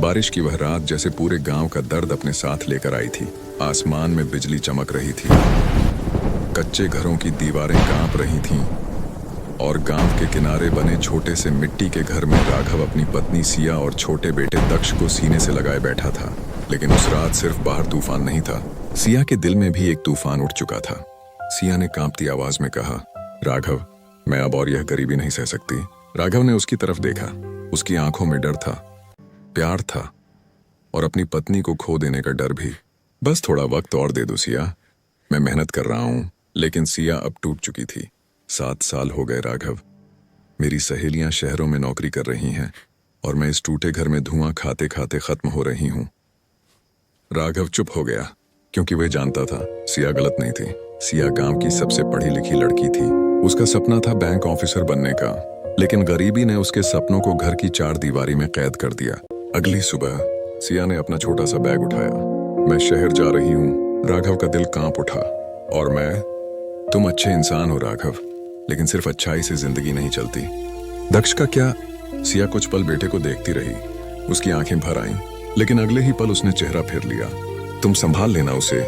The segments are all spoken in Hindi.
बारिश की वह रात जैसे पूरे गांव का दर्द अपने साथ लेकर आई थी। आसमान में बिजली चमक रही थी, कच्चे घरों की दीवारें कांप रही थीं और गांव के किनारे बने छोटे से मिट्टी के घर में राघव अपनी पत्नी सिया और छोटे बेटे दक्ष को सीने से लगाए बैठा था। लेकिन उस रात सिर्फ बाहर तूफान नहीं था, सिया के दिल में भी एक तूफान उठ चुका था। सिया ने कांपती आवाज में कहा, राघव, मैं अब और यह गरीबी नहीं सह सकती। राघव ने उसकी तरफ देखा। उसकी आंखों में डर था, प्यार था और अपनी पत्नी को खो देने का डर भी। बस थोड़ा वक्त और दे दो सिया, मैं मेहनत कर रहा हूं। लेकिन सिया अब टूट चुकी थी। 7 साल हो गए राघव, मेरी सहेलियां शहरों में नौकरी कर रही हैं और मैं इस टूटे घर में धुआं खाते खाते खत्म हो रही हूं। राघव चुप हो गया, क्योंकि वह जानता था सिया गलत नहीं थी। सिया गांव की सबसे पढ़ी लिखी लड़की थी। उसका सपना था बैंक ऑफिसर बनने का, लेकिन गरीबी ने उसके सपनों को घर की 4 दीवारी में कैद कर दिया। अगली सुबह सिया ने अपना छोटा सा बैग उठाया। मैं शहर जा रही हूँ। राघव का दिल कांप उठा। और मैं? तुम अच्छे इंसान हो राघव, लेकिन सिर्फ अच्छाई से जिंदगी नहीं चलती। दक्ष का क्या? सिया कुछ पल बेटे को देखती रही। उसकी आंखें भर आईं, लेकिन अगले ही पल उसने चेहरा फेर लिया। तुम संभाल लेना उसे।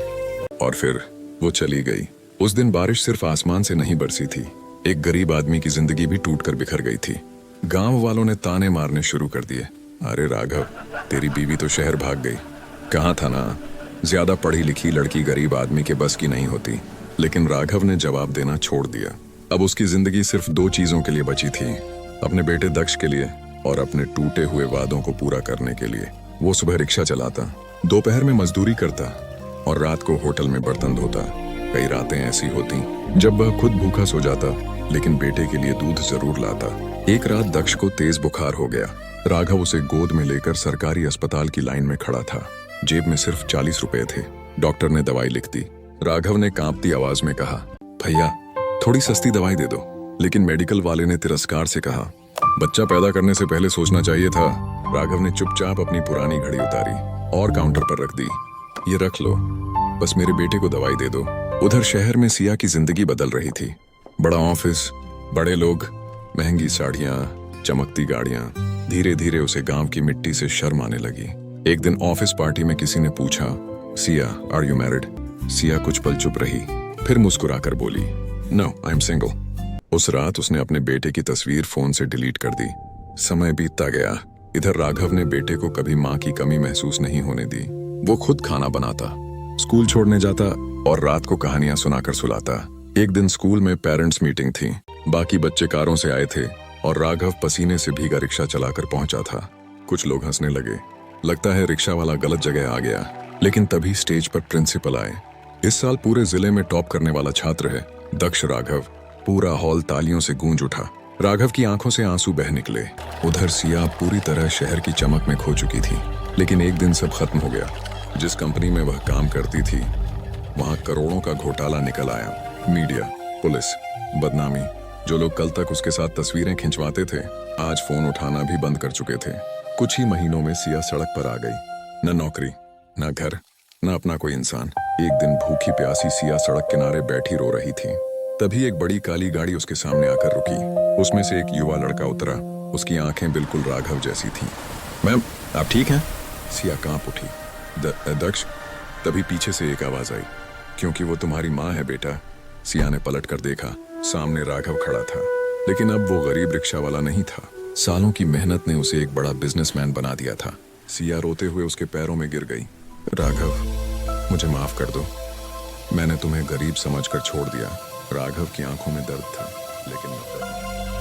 और फिर वो चली गई। उस दिन बारिश सिर्फ आसमान से नहीं बरसी थी, एक गरीब आदमी की जिंदगी भी टूटकर बिखर गई थी। गांव वालों ने ताने मारने शुरू कर दिए। अरे राघव, तेरी बीवी तो शहर भाग गई। कहाँ था ना, ज्यादा पढ़ी लिखी लड़की गरीब आदमी के बस की नहीं होती। लेकिन राघव ने जवाब देना छोड़ दिया। अब उसकी जिंदगी सिर्फ 2 चीजों के लिए बची थी, अपने बेटे दक्ष के लिए और अपने टूटे हुए वादों को पूरा करने के लिए। वो सुबह रिक्शा चलाता, दोपहर में मजदूरी करता और रात को होटल में बर्तन धोता। कई रातें ऐसी होती जब वह खुद भूखा सो जाता, लेकिन बेटे के लिए दूध जरूर लाता। एक रात दक्ष को तेज बुखार हो गया। राघव उसे गोद में लेकर सरकारी अस्पताल की लाइन में खड़ा था। जेब में सिर्फ 40 रुपए थे। डॉक्टर ने दवाई लिख दी। राघव ने कांपती आवाज में कहा, भैया थोड़ी सस्ती दवाई दे दो। लेकिन मेडिकल वाले ने तिरस्कार से कहा, बच्चा पैदा करने से पहले सोचना चाहिए था। राघव ने चुपचाप अपनी पुरानी घड़ी उतारी और काउंटर पर रख दी। ये रख लो, बस मेरे बेटे को दवाई दे दो। उधर शहर में सिया की जिंदगी बदल रही थी। बड़ा ऑफिस, बड़े लोग, महंगी साड़ियां, चमकती गाड़ियां। धीरे धीरे उसे गांव की मिट्टी से शर्म आने लगी। एक दिन ऑफिस पार्टी में किसी ने पूछा, Siya are you married? Siya कुछ पल चुप रही, फिर मुस्कुराकर बोली, नो आई एम सिंगल। उस रात उसने अपने बेटे की तस्वीर फोन से डिलीट कर दी। समय बीतता गया। इधर राघव ने बेटे को कभी माँ की कमी महसूस नहीं होने दी। वो खुद खाना बनाता, स्कूल छोड़ने जाता और रात को कहानियां सुनाकर सुलाता। एक दिन स्कूल में पेरेंट्स मीटिंग थी। बाकी बच्चे कारों से आए थे और राघव पसीने से भीगा रिक्शा चलाकर पहुंचा था। कुछ लोग हंसने लगे, लगता है रिक्शा वाला गलत जगह आ गया। लेकिन तभी स्टेज पर प्रिंसिपल आए। इस साल पूरे जिले में टॉप करने वाला छात्र है दक्ष राघव। पूरा हॉल तालियों से गूंज उठा। राघव की आंखों से आंसू बह निकले। उधर सिया पूरी तरह शहर की चमक में खो चुकी थी। लेकिन एक दिन सब खत्म हो गया। जिस कंपनी में वह काम करती थी, वहां करोड़ों का घोटाला निकल आया। मीडिया, पुलिस, बदनामी। जो लोग कल तक उसके साथ तस्वीरें खिंचवाते थे, आज फोन उठाना भी बंद कर चुके थे। कुछ ही महीनों में सिया सड़क पर आ गई। न नौकरी, न घर, न अपना कोई इंसान। एक दिन भूखी प्यासी सिया सड़क किनारे बैठी रो रही थी। तभी एक बड़ी काली गाड़ी उसके सामने आकर रुकी। उसमें से एक युवा लड़का उतरा। उसकी आंखें बिल्कुल राघव जैसी थीं। मैम, आप ठीक हैं? सिया कांप उठी। दक्ष। तभी पीछे से एक आवाज आई, क्योंकि वो तुम्हारी माँ है बेटा। सिया ने पलट कर देखा, सामने राघव खड़ा था। लेकिन अब वो गरीब रिक्शा वाला नहीं था। सालों की मेहनत ने उसे एक बड़ा बिजनेसमैन बना दिया था। सिया रोते हुए उसके पैरों में गिर गई। राघव, मुझे माफ कर दो, मैंने तुम्हें गरीब समझकर छोड़ दिया। राघव की आंखों में दर्द था, लेकिन नफरत नहीं।